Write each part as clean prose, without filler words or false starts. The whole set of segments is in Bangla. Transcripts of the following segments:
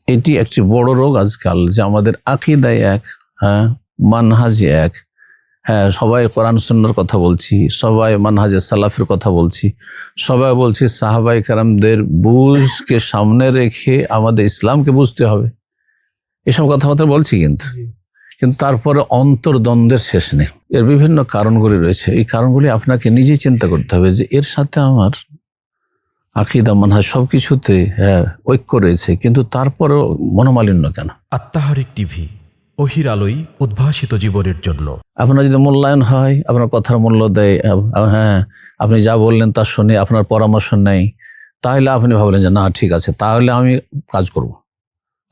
এটি একটি বড় রোগ আজকাল, যে আমাদের আকীদায় এক, মানহাজে এক। সবাই কোরআন সুন্নাহর কথা বলছি, সবাই মানহাজে সালাফের কথা বলছি, সবাই বলছি সাহাবায়ে কেরামদের বুঝকে সামনে রেখে আমাদের ইসলামকে বুঝতে হবে, এসব কথাবার্তা বলছি। কিন্তু তারপরে অন্তর্দ্বন্দ্বের শেষ নেই। এর বিভিন্ন কারণগুলি রয়েছে। এই কারণগুলি আপনাকে নিজেই চিন্তা করতে হবে যে এর সাথে আমার আকীদা মানহাজ সবকিছুতে ঐক্য রয়েছে, কিন্তু তারপরেও মনোমালিন্য কেন? আত্মাহারিক টিভি, ওহির আলোয় উদ্ভাসিত জীবনের জন্য। আপনার যদি মূল্যায়ন হয়, আপনার কথার মূল্য দেয়, আপনি যা বললেন তা শুনে আপনার পরামর্শ নেই, তাহলে আপনি ভাবলেন যে না ঠিক আছে, তাহলে আমি কাজ করব,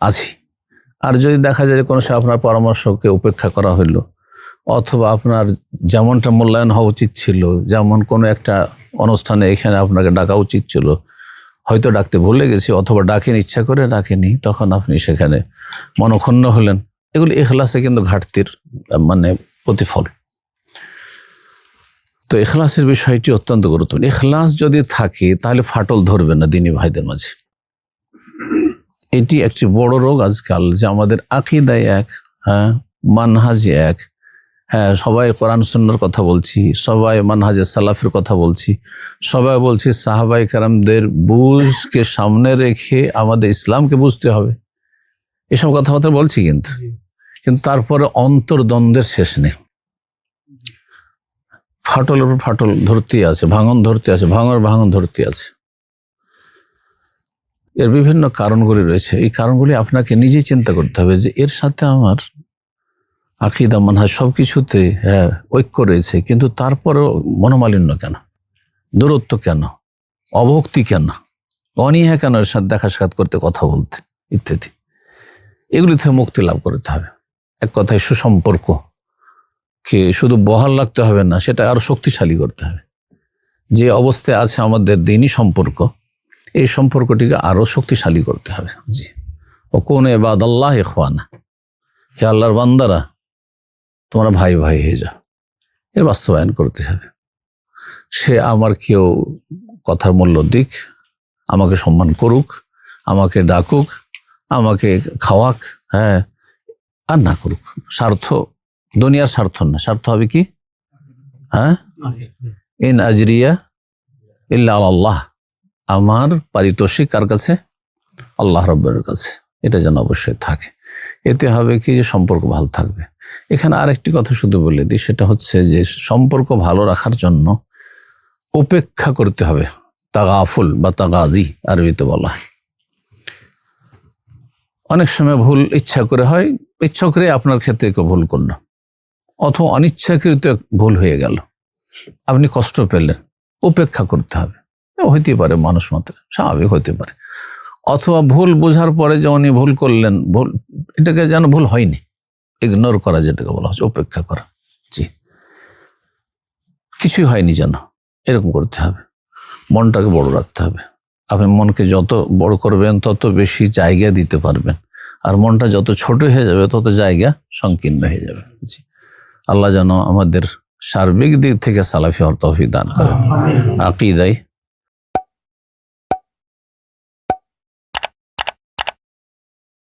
আছি। আর যদি দেখা যায় যে কোনো সে আপনার পরামর্শকে উপেক্ষা করা হইল, অথবা আপনার যেমনটা মূল্যায়ন হওয়া উচিত ছিল, যেমন কোনো একটা অনুষ্ঠানে এখানে আপনাকে ডাকা উচিত ছিল, হয়তো ডাকতে ভুলে গেছি, অথবা ডাকেন ইচ্ছা করে ডাকেনি, তখন আপনি সেখানে মনক্ষুণ্ণ হলেন। এগুলি ইখলাসে কিন্তু ঘাটতির প্রতিফল। তো ইখলাসের বিষয়টি অত্যন্ত গুরুত্বপূর্ণ। ইখলাস যদি থাকে তাহলে ফাটল ধরবে না দ্বীনি ভাইদের মাঝে। এটি একটি বড় রোগ আজকাল, যে আমাদের আকীদায় এক, মানহাজে এক। সবাই কোরআন সুন্নাহর কথা বলছি, সবাই মানহাজে সালাফের কথা বলছি, সবাই বলছি সাহাবায়ে কেরামদের বুঝকে সামনে রেখে আমাদের ইসলামকে বুঝতে হবে, এসব কথাবার্তা বলছি। কিন্তু তারপরে অন্তর্দ্বন্দ্বের শেষ নেই। ফাটলের উপর ফাটল ধরতে আছে, ভাঙন ধরতে আছে, ভাঙন ধরতে আছে। এর বিভিন্ন কারণগুলি রয়েছে। এই কারণগুলি আপনাকে নিজেই চিন্তা করতে হবে যে এর সাথে আমার আকীদা মানহাজ সবকিছুতে ঐক্য রয়েছে, কিন্তু তারপরেও মনোমালিন্য কেন, দূরত্ব কেন, অভক্তি কেন, অনীহা কেন, এর সাথে দেখা সাক্ষাৎ করতে, কথা বলতে ইত্যাদি। এগুলি থেকে মুক্তি লাভ করতে হবে। এক কথায় সুসম্পর্ককে শুধু বহাল রাখতে হবে না, সেটা আরো শক্তিশালী করতে হবে। যে অবস্থায় আছে আমাদের দ্বীনি সম্পর্ক, এই সম্পর্কটিকে আরো শক্তিশালী করতে হবে। জি, ও কোন ইবাদাল্লাহ ইখওয়ানা, হে আল্লাহর বান্দারা তোমরা ভাই ভাই হয়ে যাও, এর বাস্তবায়ন করতে হবে। সে আমার কেউ কথার মূল্য দিক, আমাকে সম্মান করুক, আমাকে ডাকুক, আমাকে খাওয়াক, আর না করুক, স্বার্থ, দুনিয়ার স্বার্থ না, স্বার্থ হবে কি? ইন আজরিয়া ইল্লা আল্লাহ, আমার পারিতোষিক কার কাছে? আল্লাহ রাব্বুল কাছে। এটা যেন অবশ্যই থাকে। এতে হবে কি যে সম্পর্ক ভালো থাকবে। এখানে আরেকটি কথা শুধু বলে দিই, সেটা হচ্ছে যে সম্পর্ক ভালো রাখার জন্য উপেক্ষা করতে হবে। তাগাফুল বা তাগাজি আরবিতে বলা হয়। অনেক সময় ভুল ইচ্ছা করে হয়, ইচ্ছা করে আপনার ক্ষেত্রে কেউ ভুল করল, অথবা অনিচ্ছাকৃত ভুল হয়ে গেল, আপনি কষ্ট পেলেন, উপেক্ষা করতে হবে। হইতে পারে, মানুষ মাত্র, স্বাভাবিক হতে পারে। অথবা ভুল বোঝার পরে যে উনি ভুল করলেন, ভুল, এটাকে যেন ভুল হয়নি, ইগনোর করা, যেটাকে বলা হচ্ছে উপেক্ষা করা। জি, কিছুই হয়নি যেন, এরকম করতে হবে। মনটাকে বড় রাখতে হবে। আপনি মনকে যত বড় করবেন তত বেশি জায়গা দিতে পারবেন, আর মনটা যত ছোট হয়ে যাবে তত জায়গা সংকীর্ণ হয়ে যাবে। জি, আল্লাহ যেন আমাদের সার্বিক দিক থেকে সালাফি হওয়ার তৌফিক দান করেন। আকীদায়